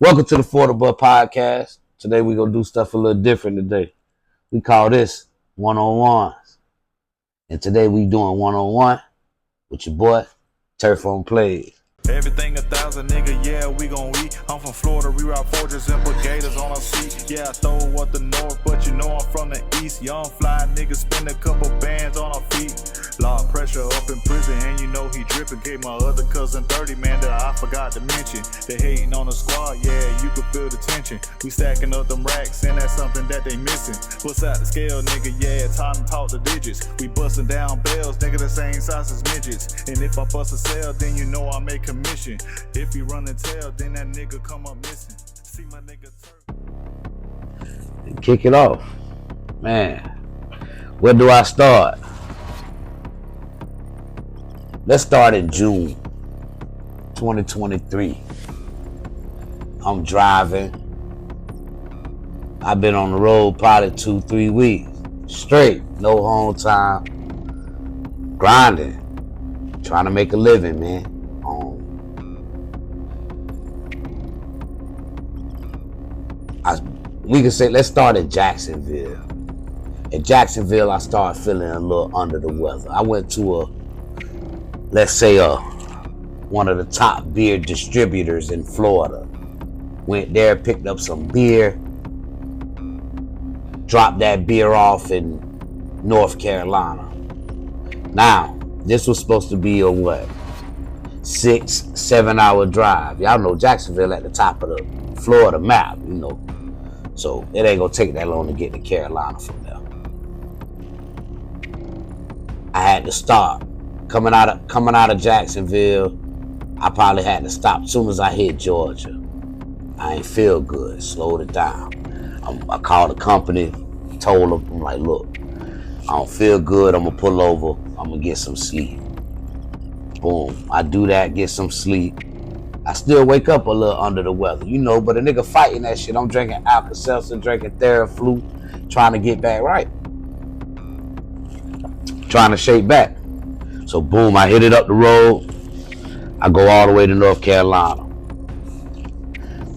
Welcome to the Affordable Podcast. Today we're going to do stuff a little different today. We call this one-on-ones. And today we doing one-on-one with your boy, TurfOnPlays. Everything 1,000, nigga, yeah, we gon' eat. I'm from Florida, we rock forges and brigaders on our seat. Yeah, I throw up the north, but you know I'm from the east. Young fly nigga, spend a couple bands on our feet. Lot of pressure up in prison, and you know he drippin'. Gave my other cousin 30, man, that I forgot to mention. They hating on the squad, yeah, you can feel the tension. We stacking up them racks, and that's something that they missing. Bust out the scale, nigga, yeah, time to talk the digits. We bustin' down bells, nigga, the same size as midgets. And if I bust a sale, then you know I make commission. If you run and tell, then that nigga come up missing. See my nigga And kick it off. Man, where do I start? Let's start in June 2023. I'm driving. I've been on the road probably 2-3 weeks straight. No home time. Grinding. Trying to make a living, man. We can say, let's start in Jacksonville. In Jacksonville, I started feeling a little under the weather. I went to one of the top beer distributors in Florida. Went there, picked up some beer, dropped that beer off in North Carolina. Now, this was supposed to be a 6-7 hour drive. Y'all know Jacksonville at the top of the Florida map, you know. So it ain't gonna take that long to get to Carolina from there. I had to stop. Coming out of Jacksonville, I probably had to stop as soon as I hit Georgia. I ain't feel good. Slowed it down. I called the company, told them, I'm like, look, I don't feel good. I'm gonna pull over. I'm gonna get some sleep. Boom. I do that, get some sleep. I still wake up a little under the weather, you know, but a nigga fighting that shit. I'm drinking Alka-Seltzer, drinking Theraflu, trying to get back right. Trying to shake back. So boom, I hit it up the road. I go all the way to North Carolina.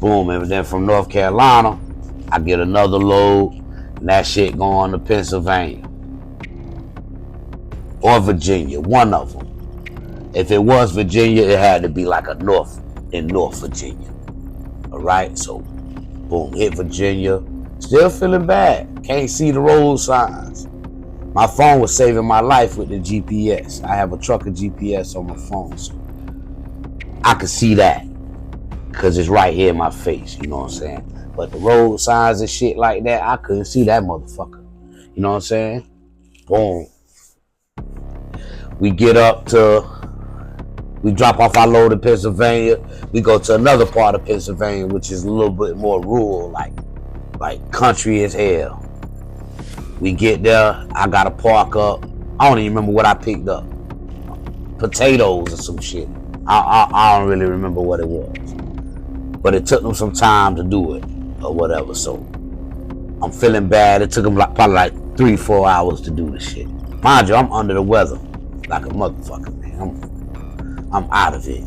Boom, and then from North Carolina, I get another load, and that shit going to Pennsylvania. Or Virginia, one of them. If it was Virginia, it had to be like in North Virginia. All right, so boom, hit Virginia. Still feeling bad. Can't see the road signs. My phone was saving my life with the GPS. I have a trucker GPS on my phone, so I could see that because it's right here in my face. You know what I'm saying? But the road signs and shit like that, I couldn't see that motherfucker. You know what I'm saying? Boom. We drop off our load in Pennsylvania. We go to another part of Pennsylvania, which is a little bit more rural, like country as hell. We get there. I gotta park up. I don't even remember what I picked up. Potatoes or some shit. I don't really remember what it was. But it took them some time to do it or whatever. So I'm feeling bad. It took them probably like 3-4 hours to do the shit. Mind you, I'm under the weather like a motherfucker, man. I'm out of it.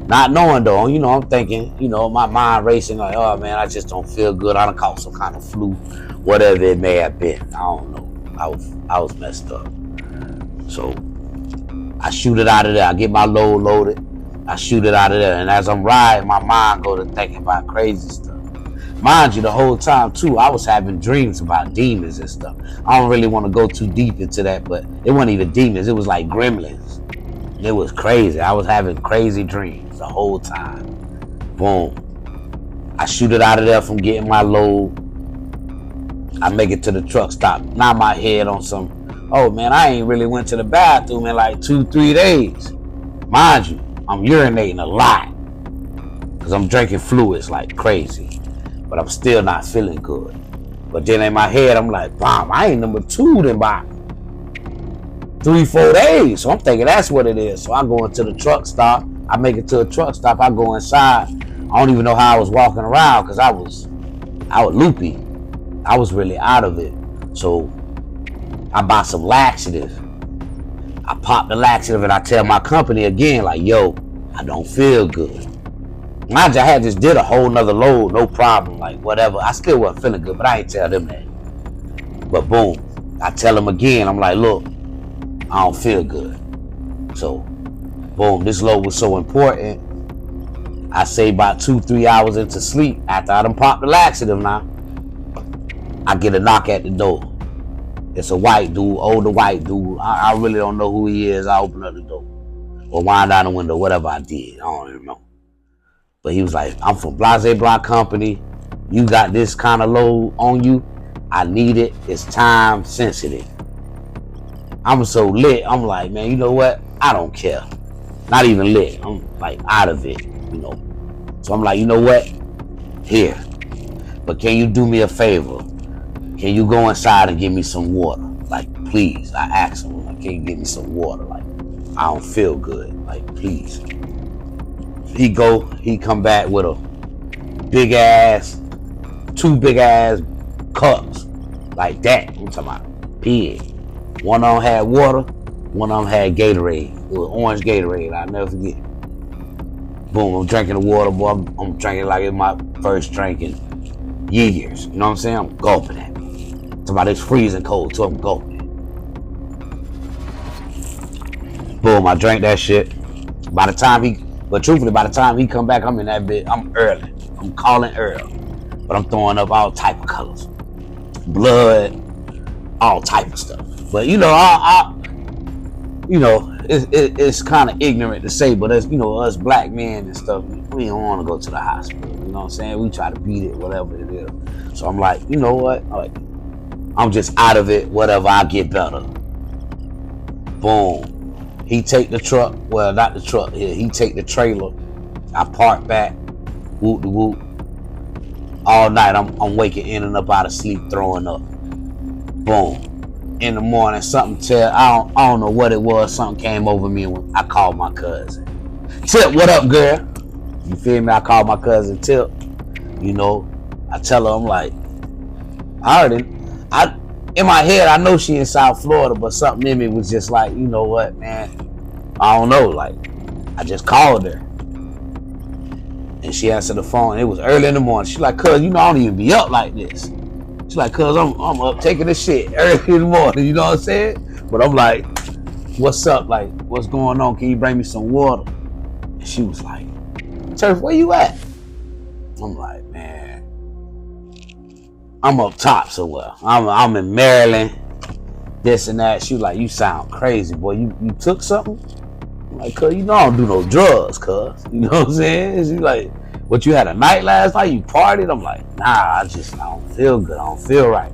Not knowing though, you know, I'm thinking, you know, my mind racing like, oh man, I just don't feel good. I done caught some kind of flu, whatever it may have been. I don't know. I was messed up. So I shoot it out of there. I get my load loaded. I shoot it out of there. And as I'm riding, my mind go to thinking about crazy stuff. Mind you, the whole time too, I was having dreams about demons and stuff. I don't really want to go too deep into that, but it wasn't even demons. It was like gremlins. It was crazy. I was having crazy dreams the whole time. Boom. I shoot it out of there from getting my load. I make it to the truck stop. Knock my head on some, oh man, I ain't really went to the bathroom in like 2-3 days. Mind you, I'm urinating a lot because I'm drinking fluids like crazy. But I'm still not feeling good. But then in my head, I'm like, bomb, I ain't number 2 in about 3-4 days. So I'm thinking that's what it is. So I go into the truck stop. I make it to a truck stop. I go inside. I don't even know how I was walking around because I was loopy. I was really out of it. So I buy some laxative. I pop the laxative and I tell my company again, like, yo, I don't feel good. Mind you, I had just did a whole nother load, no problem, like whatever. I still wasn't feeling good, but I ain't tell them that. But boom, I tell them again, I'm like, look, I don't feel good. So, boom, this load was so important. I say about 2-3 hours into sleep, after I done popped the laxative now, I get a knock at the door. It's a white dude, older white dude. I really don't know who he is. I open up the door or wind down the window, whatever I did. I don't even know. But he was like, I'm from Blase Block Company. You got this kind of load on you. I need it. It's time sensitive. I'm so lit. I'm like, man, you know what? I don't care. Not even lit. I'm like out of it, you know. So I'm like, you know what? Here. But can you do me a favor? Can you go inside and give me some water? Like, please. I asked him, like, can you give me some water? Like, I don't feel good. Like, please. He come back with a two big ass cups. Like that. I'm talking about big. One of them had water, one of them had Gatorade. It was orange Gatorade, I'll never forget. Boom, I'm drinking the water, boy. I'm drinking like it's my first drink in years. You know what I'm saying? I'm gulping it. It's about it's freezing cold, so I'm gulping it. Boom, I drank that shit. But truthfully, by the time he come back, I'm in that bit. I'm early. I'm calling early. But I'm throwing up all type of colors. Blood, all type of stuff. But you know, it's kind of ignorant to say, but as you know, us black men and stuff, we don't want to go to the hospital. You know what I'm saying? We try to beat it, whatever it is. So I'm like, you know what? I'm just out of it. Whatever, I get better. Boom. He take the truck. Well, not the truck. Yeah, he take the trailer. I park back. Whoop de whoop. All night I'm waking in and up out of sleep, throwing up. Boom. In the morning, I don't know what it was. Something came over me and I called my cousin. Tip, what up, girl? You feel me? I called my cousin Tip. You know, I tell her, I'm like, in my head, I know she in South Florida, but something in me was just like, you know what, man? I don't know. Like, I just called her. And she answered the phone. It was early in the morning. She's like, cuz, you know, I don't even be up like this. She's like, cuz, I'm up taking a shit early in the morning. You know what I'm saying? But I'm like, what's up? Like, what's going on? Can you bring me some water? And she was like, Turf, where you at? I'm like, man, I'm up top somewhere. I'm in Maryland, this and that. She was like, you sound crazy, boy. You took something? I'm like, cuz, you know I don't do no drugs, cuz. You know what I'm saying? She's like, what, you had a night last night? You partied? I'm like, nah, I don't feel good. I don't feel right.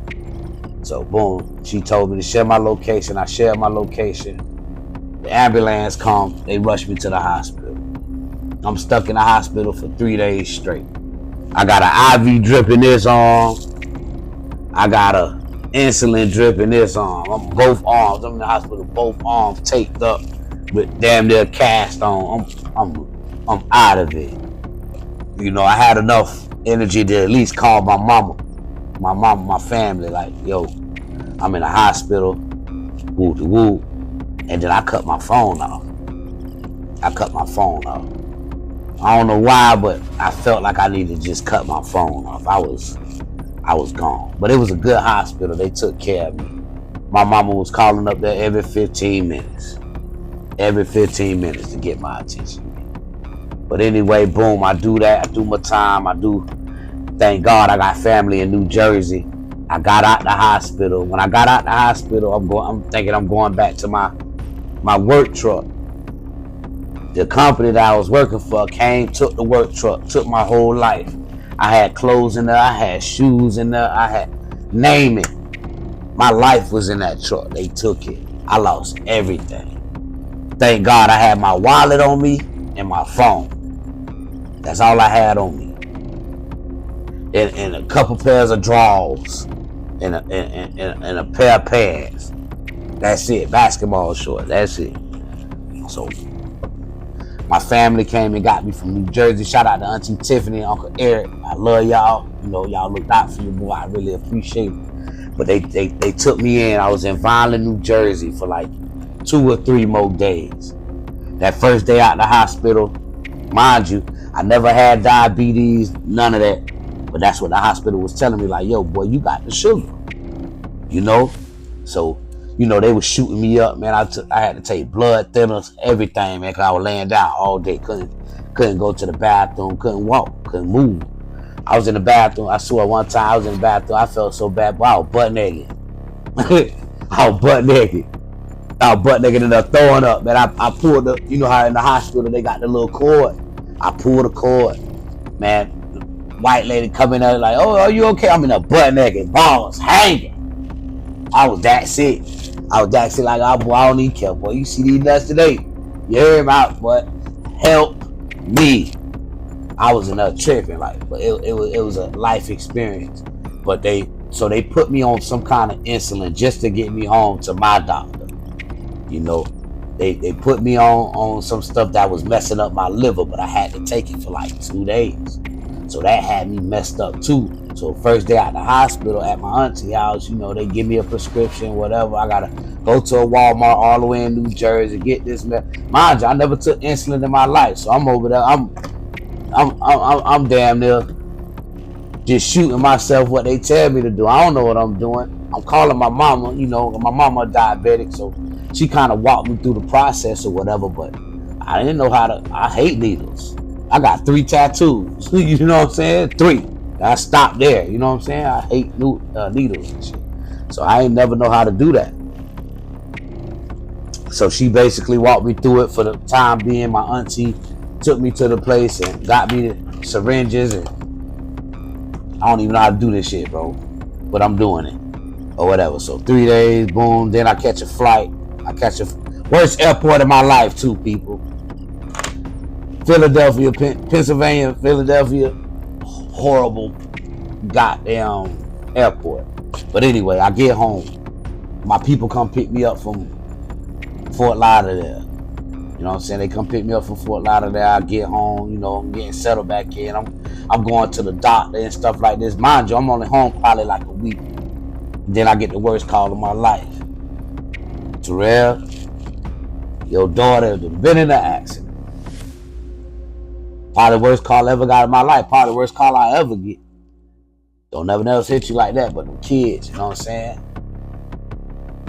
So boom, she told me to share my location. I shared my location. The ambulance come. They rushed me to the hospital. I'm stuck in the hospital for 3 days straight. I got an IV drip in this arm. I got a insulin drip in this arm. I'm both arms. I'm in the hospital, both arms taped up with damn near cast on. I'm out of it. You know, I had enough energy to at least call my mama, my family, like, yo, I'm in the hospital, woo to woo. And then I cut my phone off. I don't know why, but I felt like I needed to just cut my phone off. I was gone. But it was a good hospital. They took care of me. My mama was calling up there every 15 minutes. Every 15 minutes to get my attention. But anyway, boom, I do that. I do my time. Thank God I got family in New Jersey. I got out the hospital. When I got out the hospital, I'm thinking I'm going back to my work truck. The company that I was working for took the work truck, took my whole life. I had clothes in there, I had shoes in there, name it. My life was in that truck. They took it. I lost everything. Thank God I had my wallet on me and my phone. That's all I had on me. And a couple pairs of drawers and a pair of pants. That's it. Basketball shorts. That's it. So my family came and got me from New Jersey. Shout out to Auntie Tiffany and Uncle Eric. I love y'all. You know, y'all looked out for me, boy. I really appreciate it. But they took me in. I was in Vineland, New Jersey for like 2 or 3 more days. That first day out the hospital, mind you, I never had diabetes, none of that. But that's what the hospital was telling me, like, yo, boy, you got the sugar, you know? So, you know, they was shooting me up, man. I had to take blood thinners, everything, man, because I was laying down all day. Couldn't go to the bathroom, couldn't walk, couldn't move. I was in the bathroom. I swear one time I was in the bathroom. I felt so bad, but I was butt naked. I was butt naked. I was butt naked and throwing up, man. I pulled the, you know how in the hospital they got the little cord. I pulled the cord, man. White lady coming out like, oh, are you okay? I'm in a butt naked, balls hanging. I was that sick. Like, oh, boy, I don't need care, boy. You see these nuts today? You hear him out, boy. Help me. I was in a tripping, like, but it was a life experience. But they put me on some kind of insulin just to get me home to my doctor. You know, they put me on some stuff that was messing up my liver, but I had to take it for like 2 days. So that had me messed up too. So first day out the hospital at my auntie house, you know, they give me a prescription, whatever. I gotta go to a Walmart all the way in New Jersey, get this. Mind you, I never took insulin in my life, so I'm over there. I'm damn near just shooting myself what they tell me to do. I don't know what I'm doing. I'm calling my mama. You know, my mama diabetic, so she kind of walked me through the process or whatever. But I didn't know how to. I hate needles. I got 3 tattoos. You know what I'm saying? 3. I stopped there. You know what I'm saying? I hate needles and shit. So I ain't never know how to do that. So she basically walked me through it for the time being. My auntie took me to the place and got me the syringes, and I don't even know how to do this shit, bro. But I'm doing it. Or whatever. So 3 days, boom. Then I catch a flight. Worst airport in my life, too, people. Philadelphia, Pennsylvania, Philadelphia. Horrible goddamn airport. But anyway, I get home. My people come pick me up from Fort Lauderdale. You know what I'm saying? They come pick me up from Fort Lauderdale. I get home, you know, I'm getting settled back in. I'm going to the doctor and stuff like this. Mind you, I'm only home probably like a week. Then I get the worst call of my life. Terrell, your daughter has been in an accident. Probably the worst call I ever got in my life. Probably the worst call I ever get. Don't never else hit you like that, but them kids, you know what I'm saying?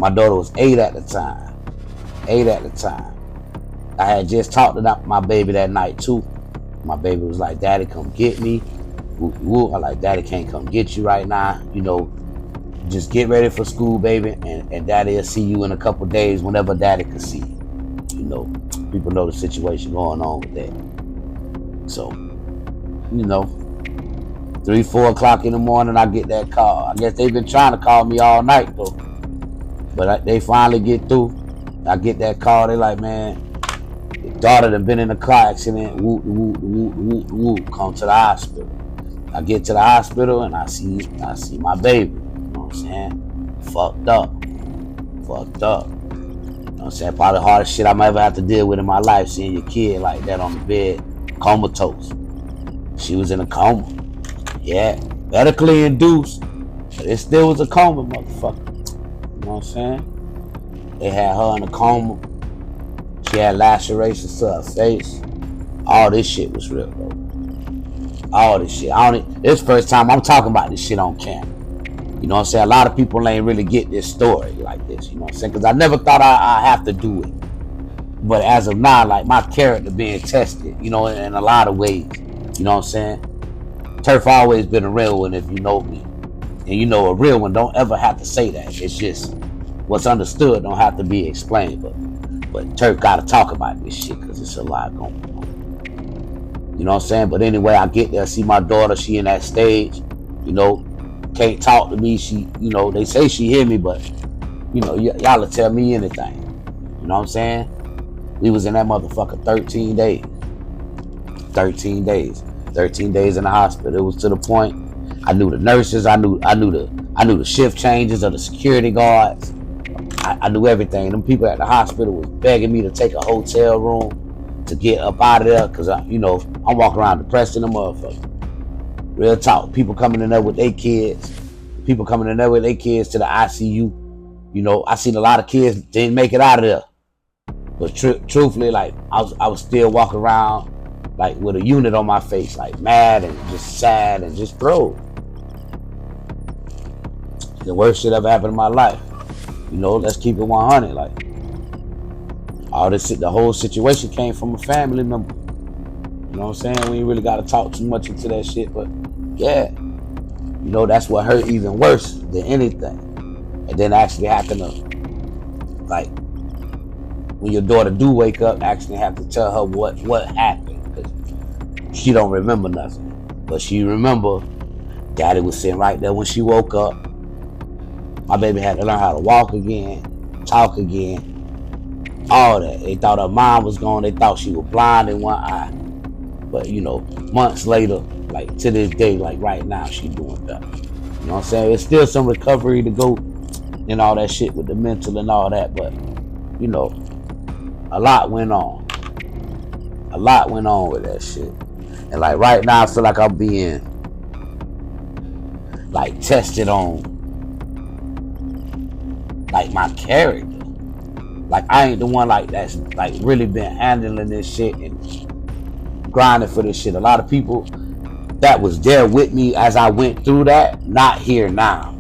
My daughter was 8 at the time. 8 at the time. I had just talked to my baby that night too. My baby was like, Daddy, come get me. I'm like, Daddy can't come get you right now. You know, just get ready for school, baby, and Daddy will see you in a couple days whenever Daddy can see you. You know, people know the situation going on with that. So, you know, 3, 4 o'clock in the morning, I get that call. I guess they've been trying to call me all night though. But they finally get through. I get that call. They like, man, your daughter done been in a car accident. Whoop, whoop, whoop, whoop, whoop. Come to the hospital. I get to the hospital and I see my baby. You know what I'm saying? Fucked up. You know what I'm saying? Probably the hardest shit I'm ever have to deal with in my life, seeing your kid like that on the bed, comatose. She was in a coma. Yeah, medically induced, but it still was a coma, motherfucker. You know what I'm saying? They had her in a coma. She had lacerations to her face. All this shit was real, bro. All this shit. This first time I'm talking about this shit on camera. You know what I'm saying? A lot of people ain't really get this story like this. You know what I'm saying? Because I never thought I'd have to do it. But as of now, like, my character being tested, you know, in a lot of ways. You know what I'm saying? Turf always been a real one if you know me. And you know, a real one don't ever have to say that. It's just what's understood don't have to be explained. But Turf got to talk about this shit because it's a lot going on. You know what I'm saying? But anyway, I get there, see my daughter. She in that stage. You know, can't talk to me. She, you know, they say she hear me, but, you know, y'all will tell me anything. You know what I'm saying? We was in that motherfucker 13 days. 13 days. 13 days in the hospital. It was to the point I knew the nurses, I knew the shift changes of the security guards. I knew everything. Them people at the hospital was begging me to take a hotel room to get up out of there, because you know, I'm walking around depressed in the motherfucker. Real talk. People coming in there with their kids. People coming in there with their kids to the ICU. You know, I seen a lot of kids didn't make it out of there. But truthfully, like, I was still walking around like with a unit on my face, like mad and just sad and just thrown. The worst shit ever happened in my life. You know, let's keep it 100. Like, all this, the whole situation came from a family member. You know what I'm saying? We ain't really got to talk too much into that shit, but yeah, you know, that's what hurt even worse than anything. And then actually having to, like, when your daughter do wake up, actually have to tell her what happened, because she don't remember nothing, but she remember daddy was sitting right there when she woke up. My baby had to learn how to walk again, talk again, all that. They thought her mom was gone. They thought she was blind in one eye. But, you know, months later, like to this day, like right now, she doing better. You know what I'm saying? It's still some recovery to go and all that shit with the mental and all that. But, you know, a lot went on. A lot went on with that shit. And like right now, I feel like I'm being like tested on like my character. Like I ain't the one like that's like really been handling this shit and grinding for this shit. A lot of people that was there with me as I went through that, not here now.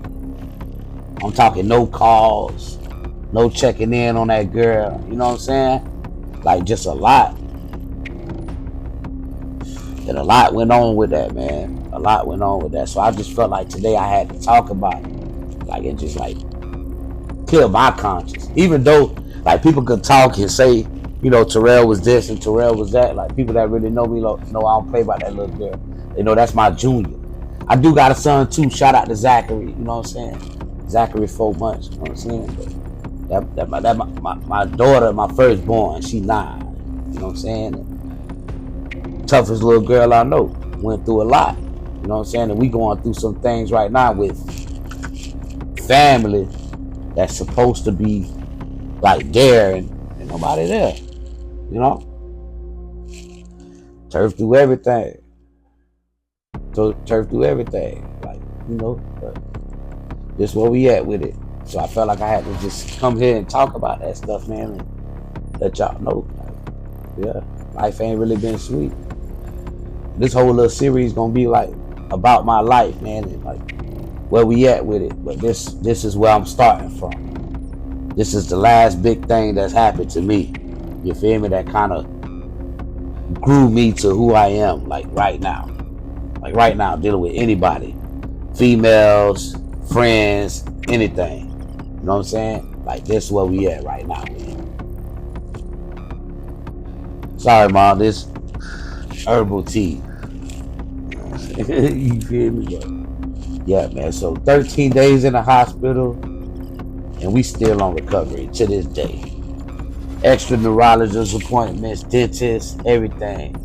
I'm talking no calls, no checking in on that girl. You know what I'm saying? Like just a lot. And a lot went on with that, man. A lot went on with that. So I just felt like today I had to talk about it. Like it just like clear my conscience. Even though like people could talk and say, you know, Terrell was this and Terrell was that. Like people that really know me know I don't play about that little girl. They know that's my junior. I do got a son too. Shout out to Zachary. You know what I'm saying? Zachary 4 months. You know what I'm saying? But my daughter, my firstborn, she 9. You know what I'm saying? And toughest little girl I know. Went through a lot. You know what I'm saying? And we going through some things right now with family that's supposed to be like there and nobody there. You know? Turf through everything. So turf through everything. Like, you know, but this where we at with it. So I felt like I had to just come here and talk about that stuff, man, and let y'all know. Like, yeah, life ain't really been sweet. This whole little series gonna be like about my life, man, and like where we at with it. But this is where I'm starting from. This is the last big thing that's happened to me. You feel me? That kind of grew me to who I am, like right now. Like right now, dealing with anybody. Females, friends, anything. You know what I'm saying? Like this is where we at right now, man. Sorry, Mom, this herbal tea. You feel me? But yeah, man. So 13 days in the hospital, and we still on recovery to this day. Extra neurologist appointments, dentists, everything.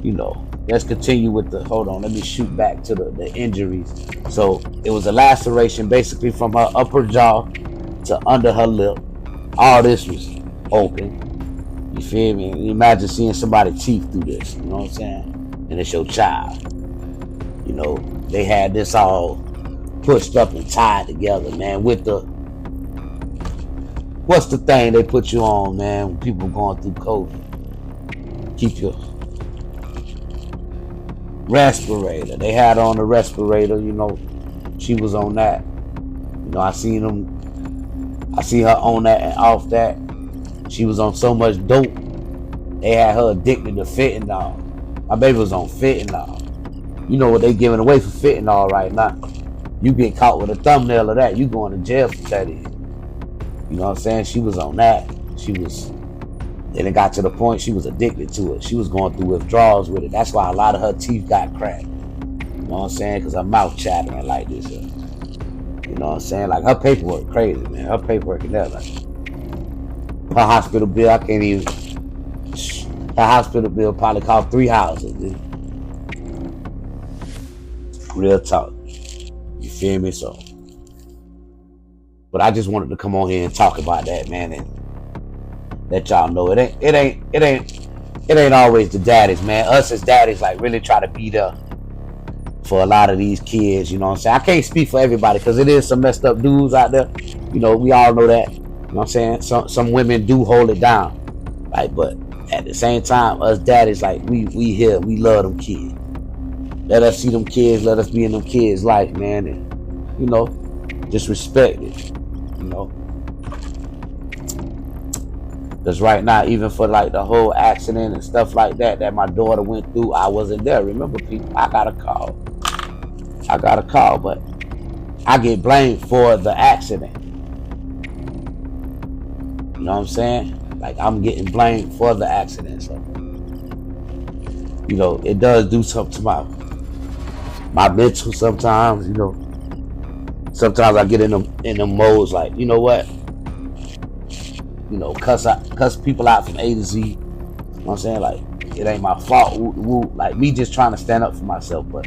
You know, let's continue with the, hold on, let me shoot back to the injuries. So it was a laceration basically from her upper jaw to under her lip. All this was open. You feel me? You imagine seeing somebody's teeth through this, you know what I'm saying? And it's your child. You know, they had this all pushed up and tied together, man, with the, what's the thing they put you on, man, when people going through COVID? Keep your respirator. They had on the respirator, you know, she was on that. You know, I seen her on that and off that. She was on so much dope. They had her addicted to fentanyl. My baby was on fentanyl. You know what they giving away for fentanyl right now. You get caught with a thumbnail of that, you going to jail for 30 years. You know what I'm saying? She was on that. Then it got to the point she was addicted to it. She was going through withdrawals with it. That's why a lot of her teeth got cracked. You know what I'm saying? Because her mouth chattering like this. You know what I'm saying? Like her paperwork crazy, man. Her paperwork and that, like her hospital bill, I can't even. Her hospital bill probably cost 3 houses. Dude. Real talk. You feel me? So, but I just wanted to come on here and talk about that, man, and let y'all know it ain't always the daddies, man. Us as daddies, like really try to be there for a lot of these kids. You know what I'm saying? I can't speak for everybody because it is some messed up dudes out there. You know, we all know that. You know what I'm saying? Some women do hold it down, like, but at the same time, us daddies, like, we here, we love them kids. Let us see them kids, let us be in them kids' life, man, and, you know, just respect it, you know. Because right now, even for like the whole accident and stuff like that my daughter went through, I wasn't there. Remember, people, I got a call, but I get blamed for the accident. You know what I'm saying? Like, I'm getting blamed for the accident. So, you know, it does do something to my mental sometimes, you know. Sometimes I get in them modes like, you know what? You know, cuss people out from A to Z. You know what I'm saying? Like, it ain't my fault. Like, me just trying to stand up for myself. But,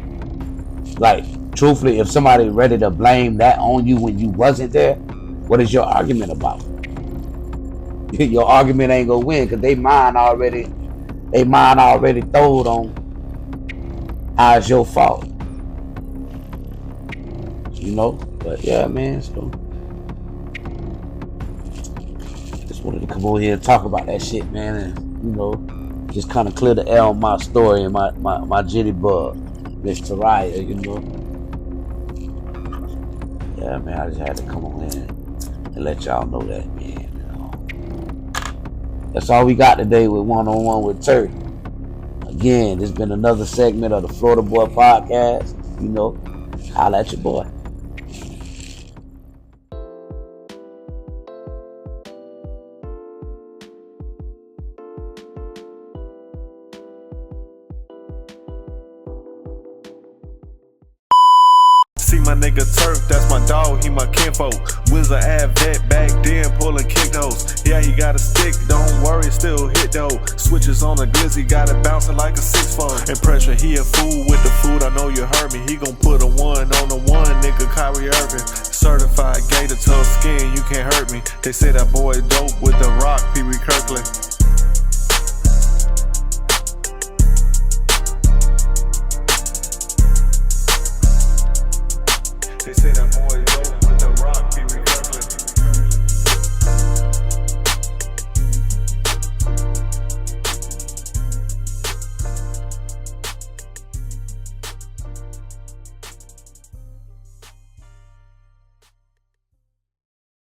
like, truthfully, if somebody ready to blame that on you when you wasn't there, what is your argument about? Your argument ain't gonna win because they mind already throwed on how it's your fault. You know? But yeah, man, so just wanted to come over here and talk about that shit, man, and, you know, just kind of clear the air on my story and my jitty bug, Miss Taraya, you know. Yeah, man, I just had to come on here and let y'all know that, man. That's all we got today with One-on-One with Turk. Again, this has been another segment of the Florida Boy Podcast. You know, holla at your boy. See my nigga Turf, that's my dog, he my kinfolk. Wizard Ave vet back then, pulling kick those. Yeah, he got a stick, don't worry, still hit though. Switches on a glizzy, got it bouncing like a 6-4. And pressure, he a fool with the food, I know you heard me. He gon' put a 1 on the 1, nigga Kyrie Irving. Certified gator, tough skin, you can't hurt me. They say that boy dope with the rock, Pee Wee Kirkland. They say that boy